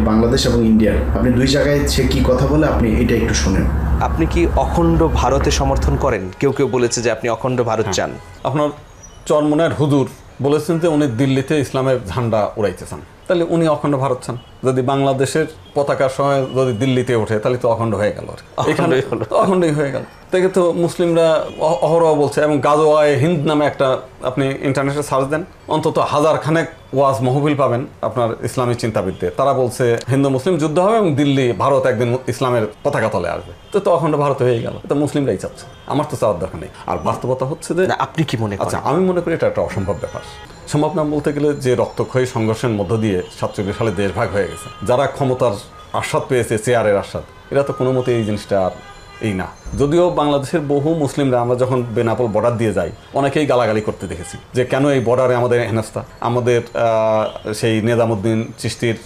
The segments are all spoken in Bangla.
বাংলাদেশ এবং ইন্ডিয়ার, আপনি দুই জায়গায় সে কী কথা বলে আপনি এটা একটু শোনেন। আপনি কি অখণ্ড ভারতে সমর্থন করেন? কেউ কেউ বলেছে যে আপনি অখণ্ড ভারত চান। আপনার চরমনের হুজুর বলেছেন যে উনি দিল্লিতে ইসলামের ঝান্ডা উড়াইতে চান, তাহলে উনি অখণ্ড ভারত চান। যদি বাংলাদেশের পতাকার সময় যদি দিল্লিতে ওঠে তাহলে তো অখণ্ড হয়ে গেল, এখানে অখণ্ডই হয়ে গেল। থেকে তো মুসলিমরা অহরহ বলছে, এবং গাজওয়ায়ে হিন্দ নামে একটা আপনি ইন্টারনেটে সার্চ দেন, অন্তত 1000 খানেক ওয়াজ মহফিল পাবেন আপনার ইসলামী চিন্তাবিদদের। তারা বলছে হিন্দু মুসলিম যুদ্ধ হবে এবং দিল্লি ভারত একদিন ইসলামের পতাকা তলে আসবে। তো অখণ্ড ভারত হয়ে গেল, তো মুসলিমরাই চাচ্ছে, আমার তো চাওয়ার দরকার নেই। আর বাস্তবতা হচ্ছে যে আপনি কি মনে করেন? আচ্ছা, আমি মনে করি এটা একটা অসম্ভব ব্যাপার। সম্ভব না বলতে গেলে যে রক্তক্ষয়ী সংঘর্ষের মধ্য দিয়ে 47 সালে দেশ ভাগ হয়ে গেছে, যারা ক্ষমতার আস্বাদ পেয়েছে, চেয়ারের আস্বাদ, এরা তো কোনো মতে এই জিনিসটা আর এই না। যদিও বাংলাদেশের বহু মুসলিমরা আমরা যখন বেনাপোল বর্ডার দিয়ে যাই অনেকেই গালাগালি করতে দেখেছি যে কেন এই বর্ডারে আমাদের হেনস্থা, আমাদের সেই নিজামুদ্দিন চিশতির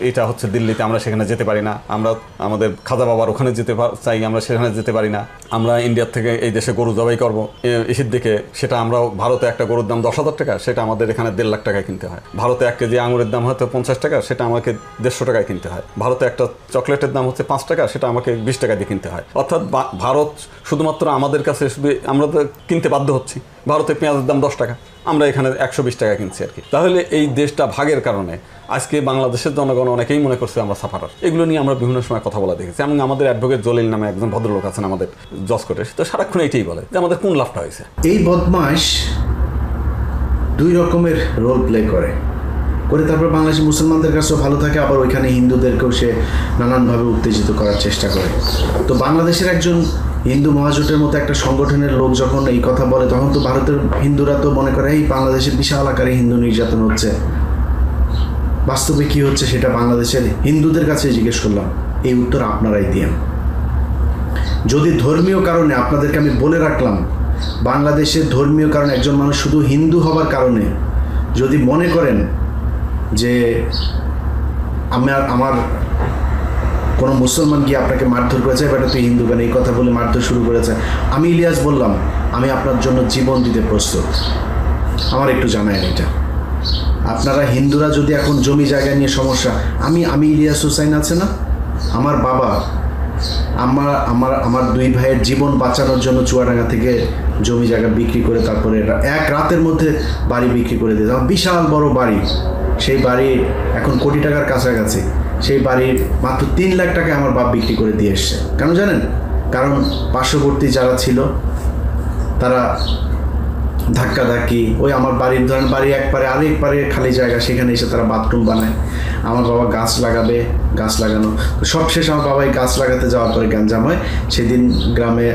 এটা হচ্ছে দিল্লিতে, আমরা সেখানে যেতে পারি না, আমরা আমাদের খাজা বাবার ওখানে যেতে চাই, আমরা সেখানে যেতে পারি না, আমরা ইন্ডিয়ার থেকে এই দেশে গরু জবাই করবো এসির দিকে, সেটা আমরা ভারতে একটা গরুর দাম 10,000 টাকা, সেটা আমাদের এখানে 1.5 লাখ টাকায় কিনতে হয়। ভারতে 1 কেজি আঙুরের দাম হয়তো 50 টাকা, সেটা আমাকে 150 টাকায় কিনতে হয়। ভারতে একটা চকলেটের দাম হচ্ছে 5 টাকা, সেটা আমাকে 20 টাকা দিয়ে কিনতে হয়। অর্থাৎ ভারত শুধুমাত্র আমাদের কাছে শুধু আমরা তো কিনতে বাধ্য হচ্ছি। ভারতে পেঁয়াজের দাম 10 টাকা, আমরা এখানে 120 টাকা কিনছি আর কি। তাহলে এই দেশটা ভাগের কারণে আজকে বাংলাদেশের জনগণ অনেকেই মনে করছে আমরা সাফারার। এগুলো নিয়ে আমরা বিভিন্ন সময় কথা বলা দেখেছি, এবং আমাদের অ্যাডভোকেট জলিল নামে একজন ভদ্রলোক আছেন আমাদের জজ কোর্টে, তো সারাক্ষণ এইটাই বলে যে আমাদের কোন লাভটা হয়েছে। এই বদমাশ 2 রকমের রোল প্লে করে তারপর বাংলাদেশি মুসলমানদের কাছেও ভালো থাকে, আবার ওইখানে হিন্দুদেরকেও সে নানানভাবে উত্তেজিত করার চেষ্টা করে। তো বাংলাদেশের একজন হিন্দু মহাজোটের মতো একটা সংগঠনের লোক যখন এই কথা বলে, তখন তো ভারতের হিন্দুরা তো মনে করে এই বাংলাদেশের বিশাল আকারে হিন্দু নির্যাতন হচ্ছে। বাস্তবে কি হচ্ছে সেটা বাংলাদেশের হিন্দুদের কাছে জিজ্ঞেস করলাম, এই উত্তর আপনারাই দিয়েন। যদি ধর্মীয় কারণে, আপনাদেরকে আমি বলে রাখলাম, বাংলাদেশের ধর্মীয় কারণে একজন মানুষ শুধু হিন্দু হবার কারণে যদি মনে করেন যে আমার কোনো মুসলমান গিয়ে আপনাকে মারধর করেছে, এবার তুই হিন্দু কেন এই কথা বলে মারধর শুরু করেছে, আমি ইলিয়াস বললাম আমি আপনার জন্য জীবন দিতে প্রস্তুত। আমার একটু জানায় এটা। আপনারা হিন্দুরা যদি এখন জমি জায়গা নিয়ে সমস্যা, আমি ইলিয়াস হুসাইন আছে না, আমার বাবা আমার 2 ভাইয়ের জীবন বাঁচানোর জন্য চুয়াডাঙ্গা থেকে জমি জায়গা বিক্রি করে তারপরে এক রাতের মধ্যে বাড়ি বিক্রি করে দিয়েছে। বিশাল বড় বাড়ি, সেই বাড়ি এখন কোটি টাকার কাছাকাছি, সেই বাড়ির মাত্র 3 লাখ টাকায় আমার বাপ বিক্রি করে দিয়ে এসছে। কেন জানেন? কারণ পার্শ্ববর্তী যারা ছিল তারা ধাক্কাধাক্কি, ওই আমার বাড়ির ধরেন বাড়ি এক পারে আরেক পারে খালি জায়গা, সেখানে এসে তারা বাথরুম বানায়। আমার বাবা গাছ লাগাবে, গাছ লাগানো সবশেষ আমার বাবাই গাছ লাগাতে যাওয়ার পরে গ্যাঞ্জাম হয়। সেদিন গ্রামে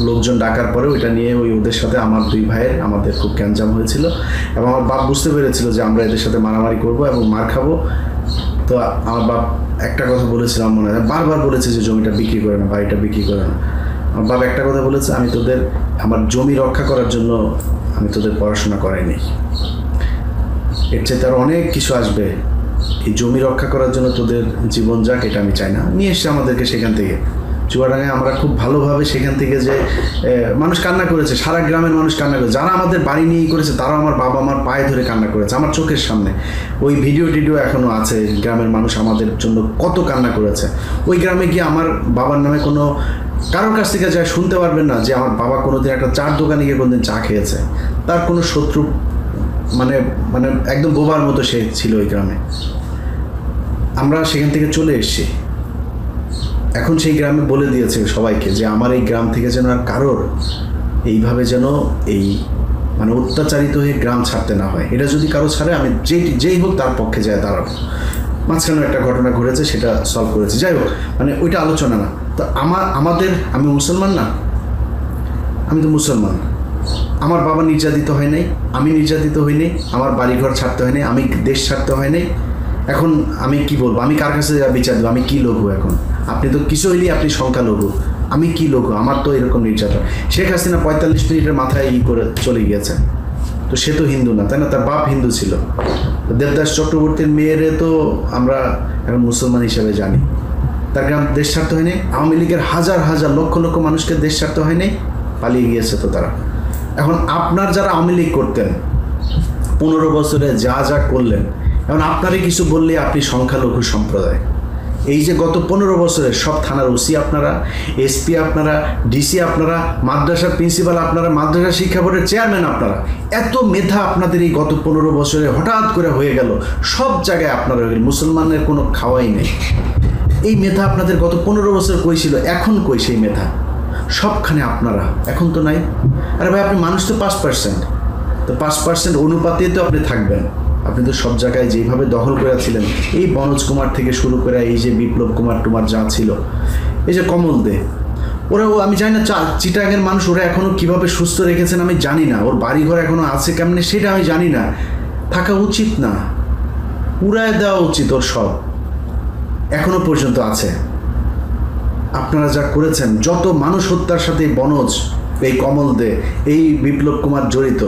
লোকজন ডাকার পরে ওইটা নিয়ে ওদের সাথে আমার 2 ভাইয়ের আমাদের খুব গ্যাঞ্জাম হয়েছিল, এবং আমার বাপ বুঝতে পেরেছিল যে আমরা এদের সাথে মারামারি করব এবং মার খাবো। তো আমার বাপ একটা কথা বলেছিলাম, মনে হয় বারবার বলেছে যে জমিটা বিক্রি করে না, বাড়িটা বিক্রি করে না। আমার বাবা একটা কথা বলেছে, আমি তোদের আমার জমি রক্ষা করার জন্য আমি তোদের পড়াশোনা করাইনি, এর চেয়ে তার অনেক কিছু আসবে, এই জমি রক্ষা করার জন্য তোদের জীবন যাক এটা আমি চাই না। নিয়ে এসছে আমাদেরকে সেখান থেকে চুয়াডাঙ্গায়। আমরা খুব ভালোভাবে সেখান থেকে যে মানুষ কান্না করেছে, সারা গ্রামের মানুষ কান্না করেছে, যারা আমাদের বাড়ি নিয়েই করেছে তারাও আমার বাবা আমার পায়ে ধরে কান্না করেছে আমার চোখের সামনে। ওই ভিডিও এখনও আছে, গ্রামের মানুষ আমাদের জন্য কত কান্না করেছে। ওই গ্রামে গিয়ে আমার বাবার নামে কোনো কারোর কাছ থেকে যা শুনতে পারবেন না যে আমার বাবা কোনোদিন একটা চার দোকানে গিয়ে কোনোদিন চা খেয়েছে। তার কোনো শত্রু মানে একদম বোবার মতো সে ছিল ওই গ্রামে। আমরা সেখান থেকে চলে এসেছি, এখন সেই গ্রামে বলে দিয়েছে সবাইকে যে আমার এই গ্রাম থেকে যেন আর কারোর এইভাবে যেন এই অত্যাচারিত হয়ে গ্রাম ছাড়তে না হয়। এটা যদি কারো ছাড়ে আমি যেই হোক তার পক্ষে যায় দাঁড়াবো। মাঝখানে একটা ঘটনা ঘটেছে, সেটা সলভ করেছে, যাই হোক ওইটা আলোচনা না। তো আমি মুসলমান না, আমি তো মুসলমান। আমার বাবা নির্যাতিত হয় নাই, আমি নির্যাতিত হই নাই, আমার বাড়িঘর ছাড়তে হয় নাই, আমি দেশ ছাড়তে হয় নাই। এখন আমি কি বলবো? আমি কার কাছে বিচার দেবো? আমি কি লঘু? এখন আপনি তো কিছু হইলেই আপনি সংখ্যালঘু, আমি কি লঘু? আমার তো এরকম নির্যাতন। শেখ হাসিনা 45 মিনিটের মাথায় করে চলে গিয়েছে, তো সে তো হিন্দু না, তাই না? তার বাপ হিন্দু ছিল। দেবদাস চক্রবর্তীর মেয়েরে তো আমরা এখন মুসলমান হিসেবে জানি। তার গ্রাম দেশ ছাড়তে হয়নি। আওয়ামী লীগের হাজার হাজার লক্ষ লক্ষ মানুষকে দেশ ছাড়তে হয়নি, পালিয়ে গিয়েছে তো তারা। এখন আপনার যারা আওয়ামী লীগ করতেন 15 বছরে যা করলেন, এখন আপনারে কিছু বললে আপনি সংখ্যালঘু সম্প্রদায়। এই যে গত 15 বছরের সব থানার ওসি আপনারা, এসপি আপনারা, ডিসি আপনারা, মাদ্রাসার প্রিন্সিপাল আপনারা, মাদ্রাসা শিক্ষা বোর্ডের চেয়ারম্যান আপনারা, এত মেধা আপনাদের এই গত 15 বছরে হঠাৎ করে হয়ে গেল। সব জায়গায় আপনারা হয়ে গেল, মুসলমানের কোনো খাওয়াই নেই। এই মেধা আপনাদের গত 15 বছর কই ছিল, এখন কই সেই মেধা? সবখানে আপনারা, এখন তো নাই। আরে ভাই, আপনি মানুষ তো 5%, তো 5% অনুপাতে তো আপনি থাকবেন। আপনি তো সব জায়গায় যেভাবে দখল করেছিলেন, এই বনোজ কুমার থেকে শুরু করে এই যে বিপ্লব কুমার টুমার যা ছিল, এই যে কমল দে, ওরাও আমি জানি না চিটাগাংয়ের মানুষ ওরা এখনও কীভাবে সুস্থ রেখেছেন আমি জানি না। ওর বাড়িঘর এখনও আছে কেমনে সেটা আমি জানি না। থাকা উচিত না, উড়ায় দেওয়া উচিত ওর সব, এখনো পর্যন্ত আছে। আপনারা যা করেছেন, যত মানুষ হত্যার সাথে বনোজ, এই কমল দে, এই বিপ্লব কুমার জড়িত,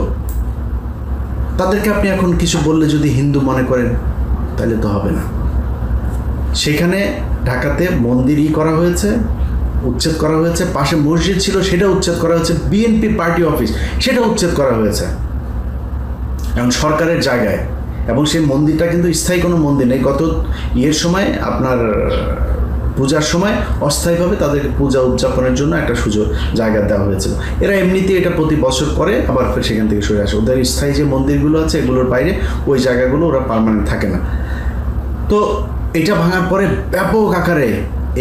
তাদেরকে আপনি এখন কিছু বললে যদি হিন্দু মনে করেন তাহলে তো হবে না। সেখানে ঢাকাতে মন্দিরই করা হয়েছে, উচ্ছেদ করা হয়েছে, পাশে মসজিদ ছিল সেটা উচ্ছেদ করা হয়েছে, বিএনপি পার্টি অফিস সেটা উচ্ছেদ করা হয়েছে এখন সরকারের জায়গায়। এবং সেই মন্দিরটা কিন্তু স্থায়ী কোনো মন্দির নেই। গত ইয়ের সময় আপনার পূজার সময় অস্থায়ীভাবে তাদেরকে পূজা উদযাপনের জন্য একটা সুযোগ জায়গা দেওয়া হয়েছিল। এরা এমনিতেই এটা প্রতি বছর করে আবার ফের সেখান থেকে সরে আসে। ওদের স্থায়ী যে মন্দিরগুলো আছে এগুলোর বাইরে ওই জায়গাগুলো ওরা পার্মানেন্ট থাকে না। তো এটা ভাঙার পরে ব্যাপক আকারে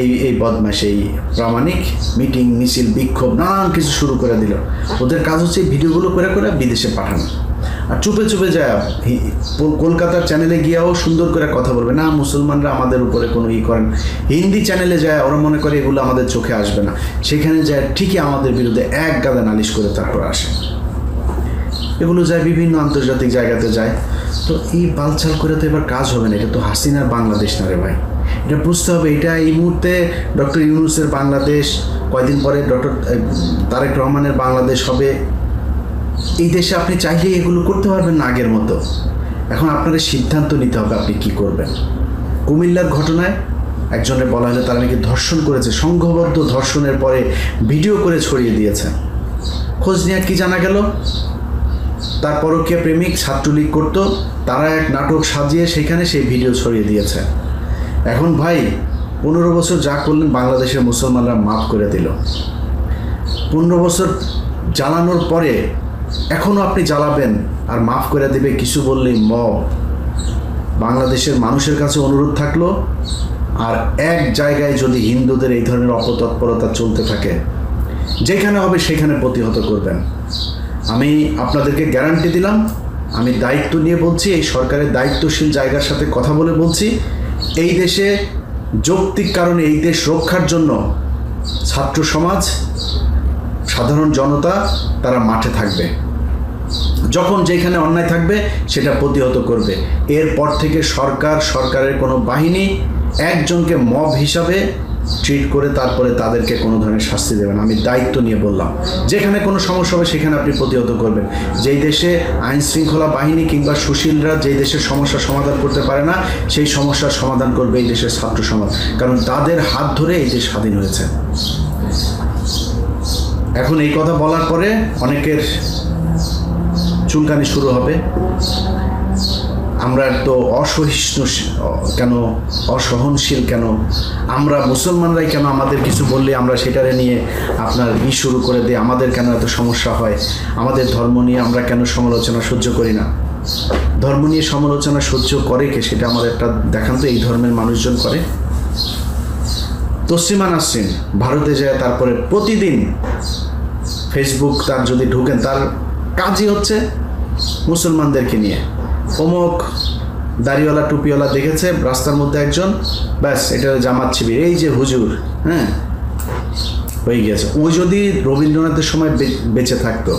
এই বদমাশ, এই প্রামাণিক মিটিং, মিছিল, বিক্ষোভ, নানান কিছু শুরু করে দিল। ওদের কাজ হচ্ছে ভিডিওগুলো করে করে বিদেশে পাঠানো, আর চুপে চুপে যায় কলকাতার চ্যানেলে গিয়েও সুন্দর করে কথা বলবে না, মুসলমানরা আমাদের উপরে কোনো করেন। হিন্দি চ্যানেলে যায়, ওরা মনে করে এগুলো আমাদের চোখে আসবে না, সেখানে যায় ঠিকই আমাদের বিরুদ্ধে এক গাদা নালিশ করে তারপর আসে। এগুলো যায় বিভিন্ন আন্তর্জাতিক জায়গাতে যায়। তো এই বালছাল করে তো এবার কাজ হবে না। এটা তো হাসিনার বাংলাদেশ না রে ভাই, এটা বুঝতে হবে। এটা এই মুহূর্তে ডক্টর ইউনূসের বাংলাদেশ, কয়দিন পরে ডক্টর তারেক রহমানের বাংলাদেশ হবে। এই দেশে আপনি চাইলেই এগুলো করতে পারবেন না আগের মতো। এখন আপনাদের সিদ্ধান্ত নিতে হবে আপনি কি করবেন। কুমিল্লার ঘটনায় একজনের বলা হলো তারা নাকি ধর্ষণ করেছে, সংঘবদ্ধ ধর্ষণের পরে ভিডিও করে ছড়িয়ে দিয়েছে। খোঁজ নিয়ে কি জানা গেল, তার পরকীয়া প্রেমিক ছাত্রলীগ করত, তারা এক নাটক সাজিয়ে সেখানে সেই ভিডিও ছড়িয়ে দিয়েছে। এখন ভাই 15 বছর যা করলেন বাংলাদেশের মুসলমানরা মাফ করে দিল। 15 বছর জ্বালানোর পরে এখনও আপনি জ্বালাবেন আর মাফ করে দেবে কিছু বললেই মব। বাংলাদেশের মানুষের কাছে অনুরোধ থাকলো, আর এক জায়গায় যদি হিন্দুদের এই ধরনের অপতৎপরতা চলতে থাকে, যেখানে হবে সেখানে প্রতিহত করবেন। আমি আপনাদেরকে গ্যারান্টি দিলাম, আমি দায়িত্ব নিয়ে বলছি, এই সরকারের দায়িত্বশীল জায়গার সাথে কথা বলে বলছি, এই দেশে যৌক্তিক কারণে এই দেশ রক্ষার জন্য ছাত্র সমাজ, সাধারণ জনতা তারা মাঠে থাকবে। যখন যেখানে অন্যায় থাকবে সেটা প্রতিহত করবে। এরপর থেকে সরকারের কোনো বাহিনী একজনকে মব হিসাবে ট্রিট করে তারপরে তাদেরকে কোনো ধরনের শাস্তি দেবেন। আমি দায়িত্ব নিয়ে বললাম, যেখানে কোনো সমস্যা হবে সেখানে আপনি প্রতিহত করবেন। যেই দেশে আইন শৃঙ্খলা বাহিনী কিংবা সুশীলরা যেই দেশের সমস্যার সমাধান করতে পারে না, সেই সমস্যার সমাধান করবে এই দেশের ছাত্র সমাজ, কারণ তাদের হাত ধরে এই দেশ স্বাধীন হয়েছে। এখন এই কথা বলার পরে অনেকের চুলকানি শুরু হবে। আমরা তো অসহিষ্ণু কেন, অসহনশীল কেন, আমরা মুসলমানরাই কেন আমাদের কিছু বললে আমরা সেটারে নিয়ে আপনার শুরু করে দিই, আমাদের কেন এত সমস্যা হয়, আমাদের ধর্ম নিয়ে আমরা কেন সমালোচনা সহ্য করি না। ধর্ম নিয়ে সমালোচনা সহ্য করে কে, সেটা আমার একটা দেখান তো, এই ধর্মের মানুষজন করে। তসলিমা নাসরিন ভারতে যায়, তারপরে প্রতিদিন ফেসবুক তার যদি ঢুকেন, তার কাজই হচ্ছে মুসলমানদেরকে নিয়ে অমুক দাড়িওয়ালা টুপিওয়ালা দেখেছে রাস্তার মধ্যে একজন, ব্যাস এটা জামাত শিবির, এই যে হুজুর, হ্যাঁ হয়ে গেছে। ওই যদি রবীন্দ্রনাথের সময় বেঁচে থাকতো,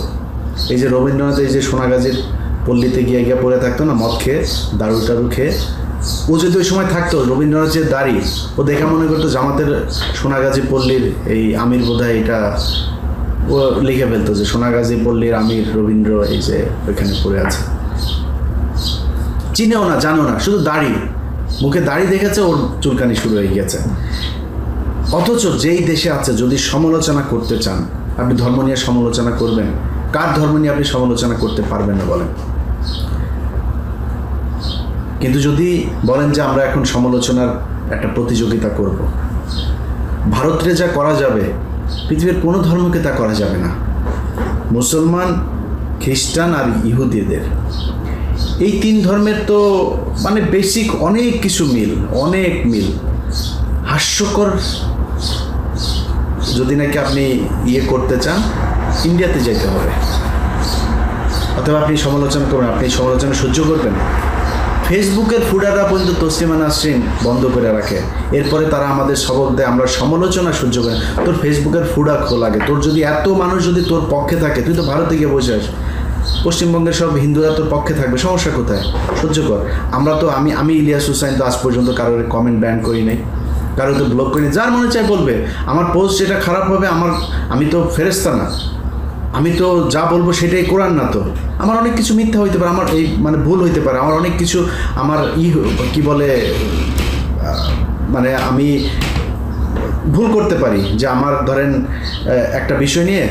এই যে রবীন্দ্রনাথ এই যে সোনাগাজীর পল্লীতে গিয়ে পড়ে থাকতো না মদ খেয়ে, দারু টারু খেয়ে, ও যদি ওই সময় থাকতো, রবীন্দ্রনাথের দাড়ি ও দেখা মনে করতো জামাতের সোনাগাজী পল্লীর এই আমির বোধহয়, এটা ও লিখে ফেলতো যে সোনাগাজী পল্লীর আমির রবীন্দ্র এই যে ওইখানে পড়ে আছে। চিনেও না, জানো না, শুধু দাড়ি, মুখে দাড়ি দেখেছে, ওর চুলকানি শুরু হয়ে গেছে। অথচ যেই দেশে আছে, যদি সমালোচনা করতে চান আপনি ধর্ম নিয়ে সমালোচনা করবেন, কার ধর্ম নিয়ে আপনি সমালোচনা করতে পারবেন না বলেন? কিন্তু যদি বলেন যে আমরা এখন সমালোচনার একটা প্রতিযোগিতা করব, ভারতে যা করা যাবে পৃথিবীর কোনো ধর্মকে তা করা যাবে না। মুসলমান, খ্রিস্টান আর ইহুদিদের এই তিন ধর্মের তো মানে বেসিক অনেক কিছু মিল, অনেক মিল। হাস্যকর যদি নাকি আপনি করতে চান, ইন্ডিয়াতে যেতে হবে। অথবা আপনি সমালোচনা করবেন, আপনি সমালোচনা সহ্য করবেন। ফেসবুকের ফুডাররা পর্যন্ত তসলিমা নাসরিন বন্ধ করে রাখে, এরপরে তারা আমাদের সবক দেয় আমরা সমালোচনা সহ্য করি। তোর ফেসবুকের ফুডা খোলাগে, তোর যদি এত মানুষ যদি তোর পক্ষে থাকে, তুই তো ভারতে গিয়ে বসে আস, পশ্চিমবঙ্গের সব হিন্দুরা তোর পক্ষে থাকবে, সমস্যা কোথায়? সহ্য কর। আমরা তো আমি ইলিয়াস হুসাইন তো আজ পর্যন্ত কারোর কমেন্ট ব্যান করি নাই, কারো তো ব্লক করি, যার মনে চায় বলবে। আমার পোস্ট যেটা খারাপ হবে, আমি তো ফেরেশতা না, আমি তো যা বলবো সেটাই কোরআন না। তো আমার অনেক কিছু মিথ্যা হইতে পারে, আমার এই মানে ভুল হইতে পারে, আমার অনেক কিছু আমার কি বলে মানে আমি ভুল করতে পারি, যে আমার ধরেন একটা বিষয় নিয়ে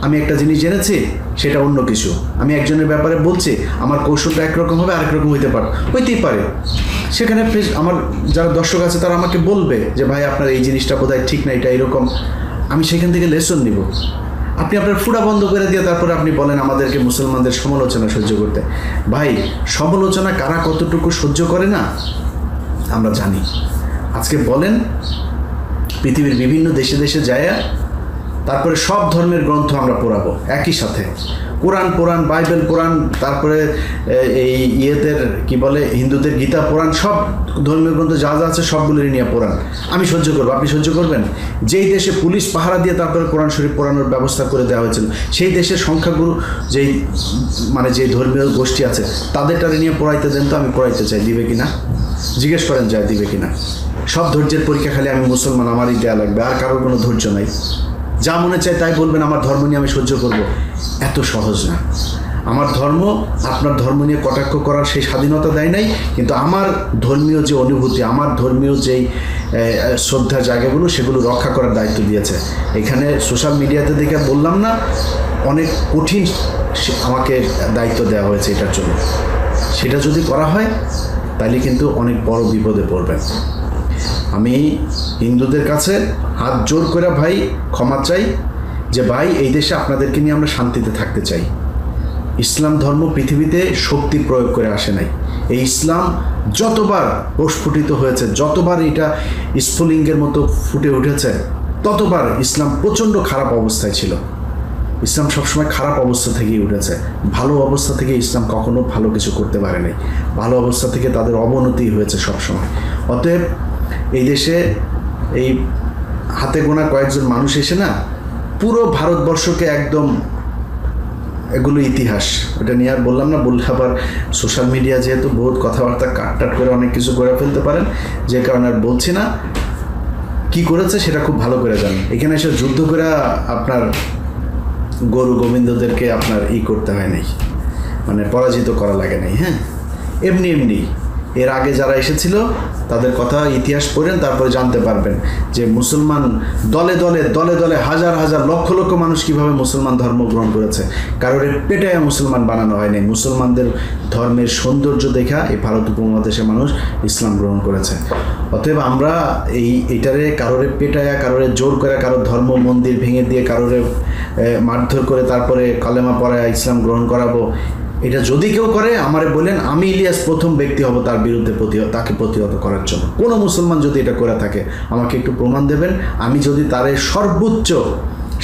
আমি একটা জিনিস জেনেছি, সেটা অন্য কিছু আমি একজনের ব্যাপারে বলছি, আমার কৌশলটা একরকম হবে, আরেক রকম হইতেই পারে। সেখানে আমার যারা দর্শক আছে তারা আমাকে বলবে যে ভাই আপনার এই জিনিসটা বোধহয় ঠিক না, এটা এরকম, আমি সেখান থেকে লেসন নিব। আপনি আপনার ফুটা বন্ধ করে দিয়ে তারপরে আপনি বলেন আমাদেরকে মুসলমানদের সমালোচনা সহ্য করতে। ভাই, সমালোচনা কারা কতটুকু সহ্য করে না আমরা জানি। আজকে বলেন পৃথিবীর বিভিন্ন দেশে দেশে যায়, তারপরে সব ধর্মের গ্রন্থ আমরা পড়াবো একই সাথে, কোরআন পুরাণ, বাইবেল পুরাণ, তারপরে এই কি বলে হিন্দুদের গীতা পুরাণ, সব ধর্মীয় গ্রন্থ যা যা আছে সবগুলোরই নিয়ে পুরাণ। আমি সহ্য করবো, আপনি সহ্য করবেন? যেই দেশে পুলিশ পাহারা দিয়ে তারপরে কোরআন শরীফ পড়ানোর ব্যবস্থা করে দেওয়া হয়েছিল, সেই দেশের সংখ্যাগুরু যে ধর্মীয় গোষ্ঠী আছে তাদেরটা নিয়ে পড়াইতে দেন, তো আমি পড়াইতে চাই, দিবে কিনা জিজ্ঞেস করেন, যায় দিবে কিনা? সব ধৈর্যের পরীক্ষা খালি আমি মুসলমান, আমারই দেওয়া লাগবে, আর কারোর কোনো ধৈর্য নাই। যা মনে চায় তাই বলবেন, আমার ধর্ম নিয়ে আমি সহ্য করব, এত সহজ না। আমার ধর্ম আপনার ধর্ম নিয়ে কটাক্ষ করার সেই স্বাধীনতা দেয় নাই, কিন্তু আমার ধর্মীয় যে অনুভূতি, আমার ধর্মীয় যেই শ্রদ্ধার জায়গাগুলো, সেগুলো রক্ষা করার দায়িত্ব দিয়েছে। এখানে সোশ্যাল মিডিয়াতে দেখে বললাম না, অনেক কঠিন আমাকে দায়িত্ব দেওয়া হয়েছে এটার জন্য। সেটা যদি করা হয় তাহলে কিন্তু অনেক বড় বিপদে পড়বেন। আমি হিন্দুদের কাছে হাত জোর করে ভাই ক্ষমা চাই, যে ভাই এই দেশে আপনাদেরকে নিয়ে আমরা শান্তিতে থাকতে চাই। ইসলাম ধর্ম পৃথিবীতে শক্তি প্রয়োগ করে আসে নাই। এই ইসলাম যতবার প্রস্ফুটিত হয়েছে, যতবার এটা স্ফুলিঙ্গের মতো ফুটে উঠেছে, ততবার ইসলাম প্রচণ্ড খারাপ অবস্থায় ছিল। ইসলাম সবসময় খারাপ অবস্থা থেকেই উঠেছে, ভালো অবস্থা থেকে ইসলাম কখনো ভালো কিছু করতে পারে নাই। ভালো অবস্থা থেকে তাদের অবনতি হয়েছে সবসময়। অতএব এই দেশে এই হাতে গোনা কয়েকজন মানুষ এসে না পুরো ভারতবর্ষকে একদম, এগুলো ইতিহাস, ওটা নিয়ে আর বললাম না, বললে আবার সোশ্যাল মিডিয়া যেহেতু বহুত কথাবার্তা কাটটাট করে অনেক কিছু করে ফেলতে পারেন, যে কারণে আর বলছি না। কি করেছে সেটা খুব ভালো করে জানেন। এখানে এসে যুদ্ধ করে আপনার গরু গোবিন্দদেরকে আপনার করতে হয় নাই, মানে পরাজিত করা লাগে নাই। হ্যাঁ, এমনি এমনি এর আগে যারা এসেছিল তাদের কথা ইতিহাস পড়েন, তারপরে জানতে পারবেন যে মুসলমান দলে দলে দলে দলে হাজার হাজার লক্ষ লক্ষ মানুষ কিভাবে মুসলমান ধর্ম গ্রহণ করেছে। কারোর পেটায় মুসলমান বানানো হয়নি, মুসলমানদের ধর্মের সৌন্দর্য দেখা এই ভারত উপমহাদেশের মানুষ ইসলাম গ্রহণ করেছে। অতএব আমরা এইটারে কারোরে পেটায়া, কারোরে জোর করে, কারোর ধর্ম মন্দির ভেঙে দিয়ে, কারোরে মারধর করে তারপরে কালেমা পড়ায় ইসলাম গ্রহণ করাবো, এটা যদি কেউ করে আমারে বলেন, আমি ইলিয়াস প্রথম ব্যক্তি হব তার বিরুদ্ধে তাকে প্রতিহত করার জন্য। কোনো মুসলমান যদি এটা করে থাকে আমাকে একটু প্রমাণ দেবেন, আমি যদি তারে সর্বোচ্চ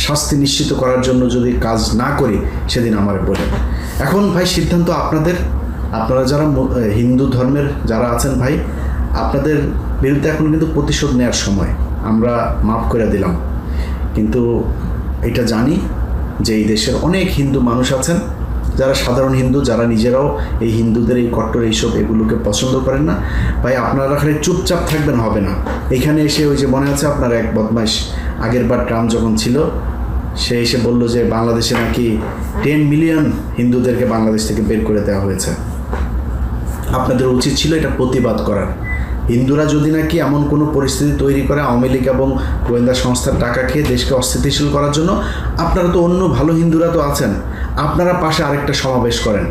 শাস্তি নিশ্চিত করার জন্য যদি কাজ না করি সেদিন আমারে বলেন। এখন ভাই সিদ্ধান্ত আপনাদের, আপনারা যারা হিন্দু ধর্মের যারা আছেন ভাই, আপনাদের বিরুদ্ধে এখন কিন্তু প্রতিশোধ নেওয়ার সময়। আমরা মাফ করে দিলাম, কিন্তু এটা জানি যে এই দেশের অনেক হিন্দু মানুষ আছেন যারা সাধারণ হিন্দু, যারা নিজেরাও এই হিন্দুদের এই কট্টর এগুলোকে পছন্দ করেন না। ভাই আপনারা খালি চুপচাপ থাকবেন হবে না। এখানে এসে ওই যে মনে আছে আপনার এক বদমাইশ আগের বার ট্রাম্প যখন ছিল, সে এসে বলল যে বাংলাদেশে নাকি 10 মিলিয়ন হিন্দুদেরকে বাংলাদেশ থেকে বের করে দেওয়া হয়েছে। আপনাদের উচিত ছিল এটা প্রতিবাদ করার। হিন্দুরা যদি নাকি এমন কোনো পরিস্থিতি তৈরি করে আওয়ামী লীগ এবং গোয়েন্দা সংস্থার টাকা খেয়ে দেশকে অস্থিতিশীল করার জন্য, আপনারা তো অন্য ভালো হিন্দুরা তো আছেন, আপনারা পাশে আরেকটা সমাবেশ করেন,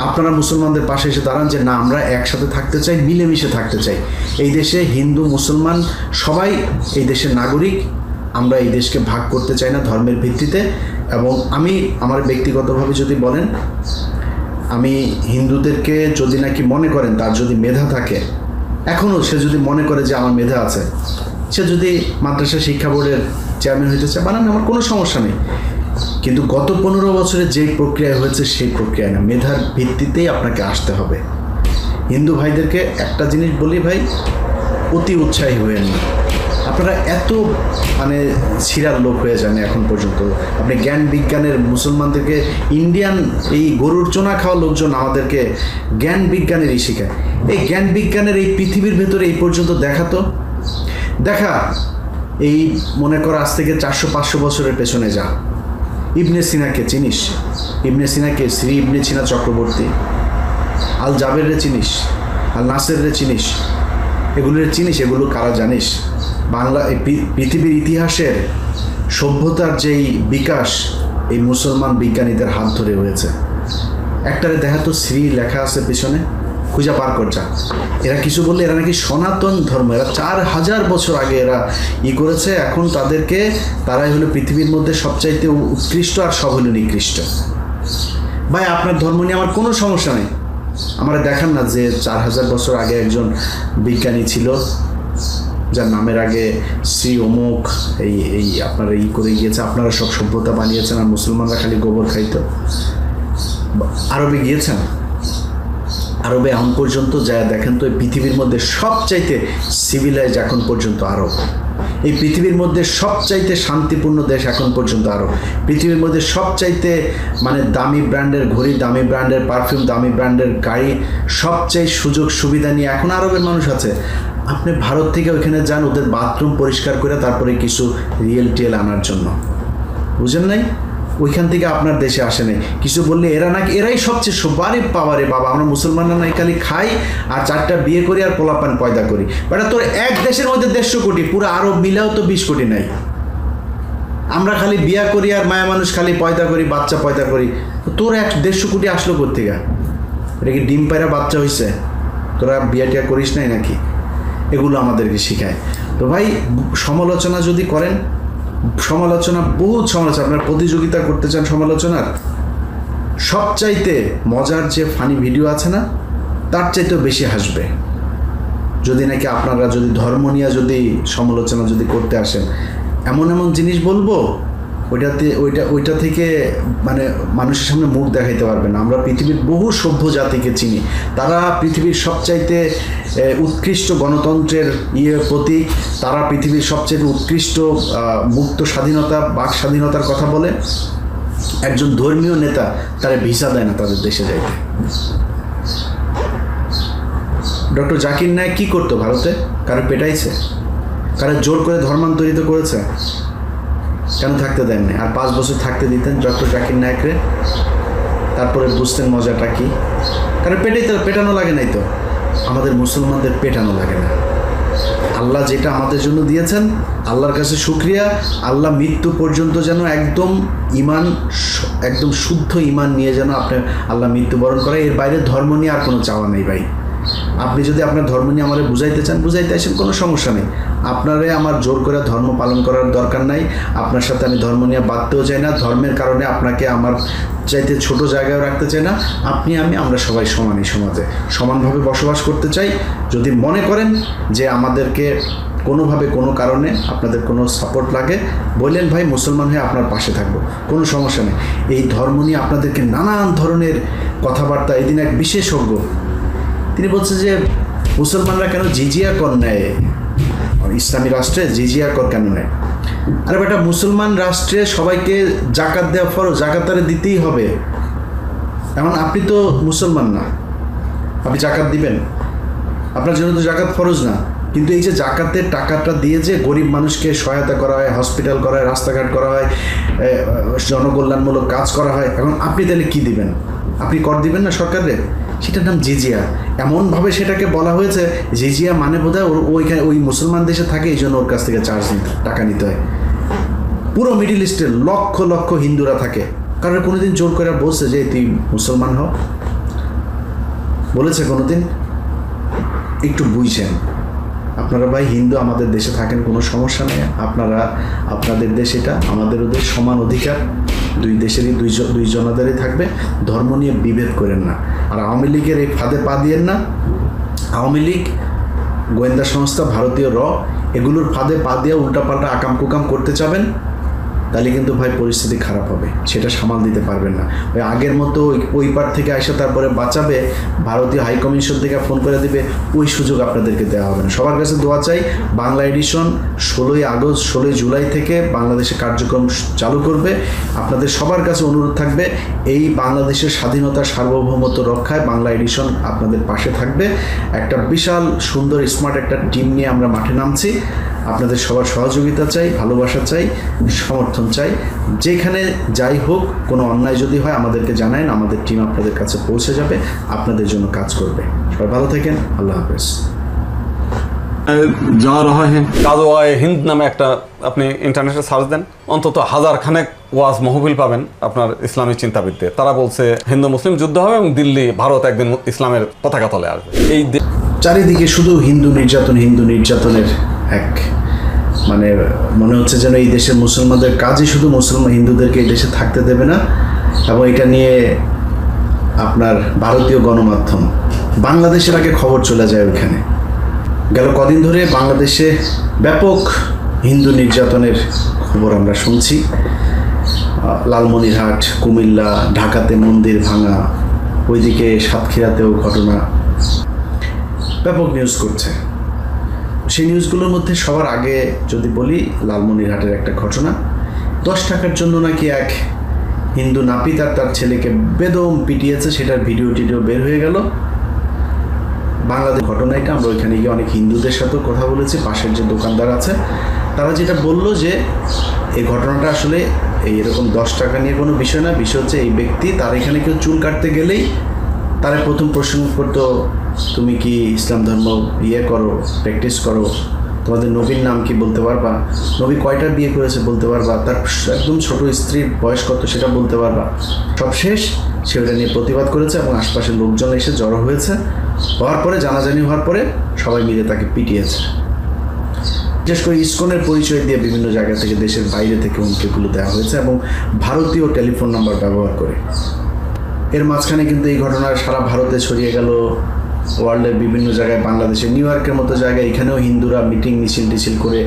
আপনারা মুসলমানদের পাশে এসে দাঁড়ান যে না, আমরা একসাথে থাকতে চাই, মিলেমিশে থাকতে চাই। এই দেশে হিন্দু মুসলমান সবাই এই দেশের নাগরিক। আমরা এই দেশকে ভাগ করতে চাই না ধর্মের ভিত্তিতে। এবং আমি আমার ব্যক্তিগতভাবে যদি বলেন, আমি হিন্দুদেরকে যদি নাকি মনে করেন তার যদি মেধা থাকে, এখনও সে যদি মনে করে যে আমার মেধা আছে, সে যদি মাদ্রাসা শিক্ষা বোর্ডের চেয়ারম্যান হইতে চায়, বানান, আমার কোনো সমস্যা নেই। কিন্তু গত 15 বছরে যে প্রক্রিয়া হয়েছে সেই প্রক্রিয়া না, মেধার ভিত্তিতেই আপনাকে আসতে হবে। হিন্দু ভাইদেরকে একটা জিনিস বলি ভাই, অতি উৎসাহী হয়েন না। আপনারা এত ছিঁড়ার লোক হয়ে যান এখন পর্যন্ত। আপনি জ্ঞান বিজ্ঞানের মুসলমানদেরকে, ইন্ডিয়ান এই গরুর চোনা খাওয়া লোকজন আমাদেরকে জ্ঞান বিজ্ঞানেরই শেখায়। এই জ্ঞান বিজ্ঞানের এই পৃথিবীর ভেতরে এই পর্যন্ত দেখা এই মনে কর আজ থেকে 400-500 বছরের পেছনে যা। ইবনে সিনাকে চিনিস? ইবনে সিনাকে, শ্রী ইবনে সিনা চক্রবর্তী, আল জাবেররে চিনিস? আল নাসেররে চিনিস? এগুলোর চিনিস? এগুলো কারা জানিস? বাংলা এই পৃথিবীর ইতিহাসের সভ্যতার যেই বিকাশ এই মুসলমান বিজ্ঞানীদের হাত ধরে হয়েছে। একটারে দেখা তো শ্রী লেখা আছে পিছনে, খুঁজা পার কর যা। এরা কিছু বললে এরা নাকি সনাতন ধর্ম, এরা 4000 বছর আগে এরা করেছে। এখন তারাই হলো পৃথিবীর মধ্যে সবচাইতে উৎকৃষ্ট, আর সব হলো নিকৃষ্ট। ভাই আপনার ধর্ম নিয়ে আমার কোনো সমস্যা নেই। আমরা দেখান না যে 4000 বছর আগে একজন বিজ্ঞানী ছিল যার নামের আগে শ্রী অমুক এই আপনারা করে গিয়েছে। আপনারা সব সভ্যতা বানিয়েছেন, আর মুসলমানরা খালি গোবর খাইতো। আরবে গিয়েছেন? আরবে এখন পর্যন্ত যা দেখেন তো, এই পৃথিবীর মধ্যে সবচাইতে সিভিলাইজ এখন পর্যন্ত আরব। এই পৃথিবীর মধ্যে সবচাইতে শান্তিপূর্ণ দেশ এখন পর্যন্ত আরব। পৃথিবীর মধ্যে সবচাইতে দামি ব্র্যান্ডের ঘড়ি, দামি ব্র্যান্ডের পারফিউম, দামি ব্র্যান্ডের গাড়ি, সবচাই সুযোগ সুবিধা নিয়ে এখন আরবের মানুষ আছে। আপনি ভারত থেকে ওইখানে যান, ওদের বাথরুম পরিষ্কার করে তারপরে কিছু রিয়েল টিয়েল আনার জন্য, বুঝেন নাই? ওইখান থেকে আপনার দেশে আসে নাই। কিছু বললে এরাই সবচেয়ে সবারই পাওয়ারে বাবা, আমরা মুসলমানরা নাই খালি খাই আর 4টা বিয়ে করি আর পোলাপান পয়দা করি। বাট তোর এক দেশের মধ্যে 150 কোটি, পুরো আরব মিলেও তো 20 কোটি নাই। আমরা খালি বিয়া করি আর মায়া মানুষ খালি পয়দা করি, বাচ্চা পয়দা করি। তোর 150 কোটি আসলো কোত্থেকে? এটা কি ডিম পায়রা বাচ্চা হয়েছে? তোরা বিয়া টিয়া করিস নাই নাকি? এগুলো আমাদেরকে শেখায়। তো ভাই সমালোচনা যদি করেন, বহুত সমালোচনা, আপনার প্রতিযোগিতা করতে চান সমালোচনার, সবচাইতে মজার যে ফানি ভিডিও আছে না, তার চাইতেও বেশি হাসবে যদি নাকি আপনারা যদি ধর্ম নিয়ে যদি সমালোচনা যদি করতে আসেন। এমন জিনিস বলবো ওইটা থেকে মানুষের সামনে মুখ দেখাইতে পারবে না। আমরা পৃথিবীর বহু সভ্য জাতিকে চিনি, তারা পৃথিবীর সবচাইতে উৎকৃষ্ট গণতন্ত্রের প্রতীক, তারা পৃথিবীর সবচেয়ে উৎকৃষ্ট মুক্ত স্বাধীনতা, বাক স্বাধীনতার কথা বলে। একজন ধর্মীয় নেতা তারা ভিসা দেয় না তাদের দেশে যাইতে। ডক্টর জাকির নায়েক কি করতো ভারতে? কারো পেটাইছে? কারো জোর করে ধর্মান্তরিত করেছে? কেন থাকতে দেননি? আর 5 বছর থাকতে দিতেন ডক্টর জাকির নায়েকরে, তারপরে বুঝতেন মজাটা কি। কারণ পেটানো লাগে নাই তো। আমাদের মুসলমানদের পেটানো লাগে না। আল্লাহ যেটা আমাদের জন্য দিয়েছেন, আল্লাহর কাছে শুকরিয়া। আল্লাহ মৃত্যু পর্যন্ত যেন একদম শুদ্ধ ইমান নিয়ে যেন আপনার আল্লাহ মৃত্যুবরণ করে। এর বাইরে ধর্ম নিয়ে আর কোনো চাওয়া নেই ভাই। আপনি যদি আপনার ধর্ম নিয়ে আমারে বুঝাইতে চান, বুঝাইতে আসেন, কোনো সমস্যা নেই। আপনারে আমার জোর করে ধর্ম পালন করার দরকার নাই। আপনার সাথে আমি ধর্ম নিয়ে বাঁধতেও চাই না। ধর্মের কারণে আপনাকে আমার চাইতে ছোট জায়গায় রাখতে চাই না। আমরা সবাই সমানই, সমাজে সমানভাবে বসবাস করতে চাই। যদি মনে করেন যে আমাদেরকে কোনোভাবে কোনো কারণে আপনাদের কোনো সাপোর্ট লাগে, বললেন ভাই মুসলমান হয়ে আপনার পাশে থাকবো, কোনো সমস্যা নেই। এই ধর্ম নিয়ে আপনাদেরকে নানান ধরনের কথাবার্তা। এদিন এক বিশেষজ্ঞ তিনি বলছে যে মুসলমানরা কেন জিজিয়া কর নেয়, ইসলামী রাষ্ট্রে জিজিয়া কর কেন নেয়? আরে বেটা, মুসলমান রাষ্ট্রে সবাইকে জাকাত দেওয়া ফরজ, জাকাত তারে দিতেই হবে। এখন আপনি তো মুসলমান না, আপনি জাকাত দিবেন? আপনার জন্য তো জাকাত ফরজ না। কিন্তু এই যে জাকাতের টাকাটা দিয়ে যে গরিব মানুষকে সহায়তা করা হয়, হসপিটাল করা হয়, রাস্তাঘাট করা হয়, জনকল্যাণমূলক কাজ করা হয়, এখন আপনি তাহলে কি দিবেন? আপনি কর দিবেন না সরকারে? সেটার নাম জিজিয়া। এমনভাবে সেটাকে বলা হয়েছে, জিজিয়া বোধহয় ওই মুসলমান দেশে থাকে, এই জন্য ওর কাছ থেকে টাকা নিতে হয়। পুরো মিডিল ইস্টের লক্ষ লক্ষ হিন্দুরা থাকে, কারণ কোনোদিন জোর করে বলছে যে তুই মুসলমান হও? বলেছে কোনোদিন? একটু বুঝছেন আপনারা ভাই হিন্দু আমাদের দেশে থাকেন, কোনো সমস্যা নেই। আপনারা আপনাদের দেশ, এটা আমাদেরও দেশ, সমান অধিকার দুই দেশেরই দুই জনাদেরই থাকবে। ধর্ম নিয়ে বিভেদ করেন না। আর আওয়ামী লীগের এই ফাঁদে পা দিয়েন না। আওয়ামী লীগ, গোয়েন্দা সংস্থা, ভারতীয় এগুলোর ফাঁদে পা দিয়ে উল্টাপাল্টা আকাম কুকাম করতে চাবেন, তাহলে কিন্তু ভাই পরিস্থিতি খারাপ হবে, সেটা সামাল দিতে পারবেন না। ওই আগের মতো ওই পার থেকে আসে তারপরে বাঁচাবে, ভারতীয় হাইকমিশন থেকে ফোন করে দিবে, ওই সুযোগ আপনাদেরকে দেওয়া হবে না। সবার কাছে দোয়া চাই, বাংলা এডিশন 16ই আগস্ট 16ই জুলাই থেকে বাংলাদেশে কার্যক্রম চালু করবে। আপনাদের সবার কাছে অনুরোধ থাকবে, এই বাংলাদেশের স্বাধীনতা সার্বভৌমত্ব রক্ষায় বাংলা এডিশন আপনাদের পাশে থাকবে। একটা বিশাল সুন্দর স্মার্ট একটা টিম নিয়ে আমরা মাঠে নামছি। আপনাদের সবার সহযোগিতা চাই, ভালোবাসা চাই, সমর্থন চাই। যেখানে যাই হোক, কোনো অন্যায় যদি হয় আমাদেরকে জানান, আমাদের টিম আপনাদের কাছে পৌঁছে যাবে, আপনাদের জন্য কাজ করবে। সবাই ভালো থাকেন, আল্লাহ হাফেজ। যা রহা হ্যাঁ গাজওয়ায়ে হিন্দ নামে একটা আপনি ইন্টারনেটে সার্চ দেন, অন্তত 1000 খানেক ওয়াজ মহফিল পাবেন আপনার ইসলামী চিন্তাবিদদের। তারা বলছে হিন্দু মুসলিম যুদ্ধ হবে এবং দিল্লি ভারত একদিন ইসলামের পতাকা তলে আসবে। এই চারিদিকে শুধু হিন্দু নির্যাতনের এক মানে মনে হচ্ছে যেন এই দেশের মুসলমানদের কাজই শুধু হিন্দুদেরকে এই দেশে থাকতে দেবে না। এবং এটা নিয়ে আপনার ভারতীয় গণমাধ্যম, বাংলাদেশের আগে খবর চলে যায় ওইখানে। গেল কদিন ধরে বাংলাদেশে ব্যাপক হিন্দু নির্যাতনের খবর আমরা শুনছি। লালমনিরহাট, কুমিল্লা, ঢাকাতে মন্দির ভাঙা, ওইদিকে সাতক্ষীরাতেও ঘটনা, ব্যাপক নিউজ করছে। সেই নিউজগুলোর মধ্যে সবার আগে যদি বলি, লালমনিরহাটের একটা ঘটনা। 10 টাকার জন্য নাকি এক হিন্দু নাপিত আর তার ছেলেকে বেদম পিটিয়েছে, সেটার ভিডিও বের হয়ে গেল। বাংলাদেশ ঘটনা এটা। আমরা ওইখানে গিয়ে অনেক হিন্দুদের সাথেও কথা বলেছি, পাশের যে দোকানদার আছে তারা যেটা বললো যে এই ঘটনাটা আসলে এরকম 10 টাকা নিয়ে কোনো বিষয় না। বিষয় হচ্ছে এই ব্যক্তি, তার এখানে কেউ চুল কাটতে গেলেই তারা প্রথম প্রশ্ন করতো, তুমি কি ইসলাম ধর্ম করো, প্র্যাকটিস করো, তোমাদের নবীর নাম কি বলতে পারবা, নবী কয়টা বিয়ে করেছে বলতে পারবা, তার একদম ছোট স্ত্রীর বয়স কত সেটা বলতে পারবা। সব শেষ, সে ওটা নিয়ে প্রতিবাদ করেছে এবং আশপাশের লোকজন এসে জড়ো হয়েছে। হওয়ার পরে জানাজানি হওয়ার পরে সবাই মিলে তাকে পিটিয়েছে। বিশেষ করে ইসকনের পরিচয় দিয়ে বিভিন্ন জায়গা থেকে, দেশের বাইরে থেকে হুমকিগুলো দেওয়া হয়েছে এবং ভারতীয় টেলিফোন নাম্বার ব্যবহার করে। এর মাঝখানে কিন্তু এই ঘটনা সারা ভারতে ছড়িয়ে গেল, ওয়ার্ল্ডের বিভিন্ন জায়গায়, বাংলাদেশে নিউ ইয়র্কের মতো জায়গায় এখানেও হিন্দুরা মিটিং মিছিল করে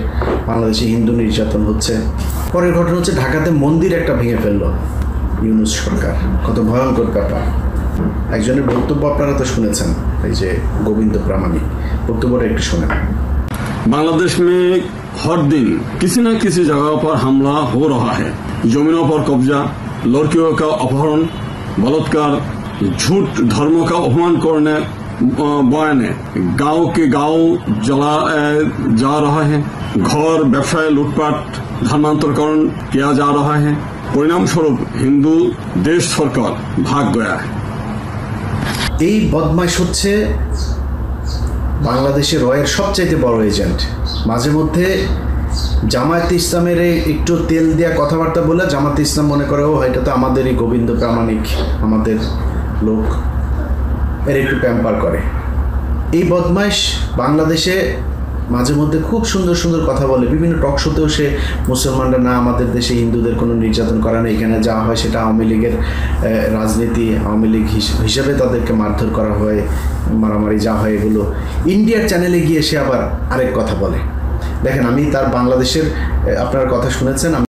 বাংলাদেশে হিন্দু নির্যাতন হচ্ছে। পরের ঘটনা হচ্ছে ঢাকাতে মন্দির একটা ভেঙে ফেললো ইউনূস সরকার। কত ভয়ঙ্কর ব্যাপার। একজনের বক্তব্য আপনারা তো শুনেছেন, এই যে গোবিন্দ প্রামাণিক, বক্তব্যটা একটু শোনেন। बांग्लादेश में हर दिन किसी न किसी जगह पर हमला हो रहा है। जमीनों पर कब्जा, लड़कियों का अपहरण, बलात्कार, झूठ धर्म का अपमान करने बयाने गांव के गांव जला जा रहा है। घर व्यवसाय लूटपाट धर्मांतरकरण किया जा रहा है। परिणाम स्वरूप हिंदू देश सरकार भाग गया है। এই বদমাইশ হচ্ছে বাংলাদেশের রয়ের সবচাইতে বড় এজেন্ট। মাঝে মধ্যে জামায়াতে ইসলামের একটু তেল দেওয়া কথাবার্তা বলে জামায়াতে ইসলাম মনে করে, ও এটা তো আমাদেরই গোবিন্দ প্রামাণিক, আমাদের লোক, এর একটু প্যাম্পার করে। এই বদমাইশ বাংলাদেশে মাঝে মধ্যে খুব সুন্দর সুন্দর কথা বলে, বিভিন্ন টক শোতেও সে মুসলমানরা না, আমাদের দেশে হিন্দুদের কোনো নির্যাতন করে না, এখানে যা হয় সেটা আওয়ামী লীগের রাজনীতি, আওয়ামী লীগ হিসেবে তাদেরকে মারধর করা হয়, মারামারি যা হয় এগুলো। ইন্ডিয়ার চ্যানেলে গিয়ে সে আবার আরেক কথা বলে। দেখেন, আমি তার বাংলাদেশের আপনার কথা শুনেছেন।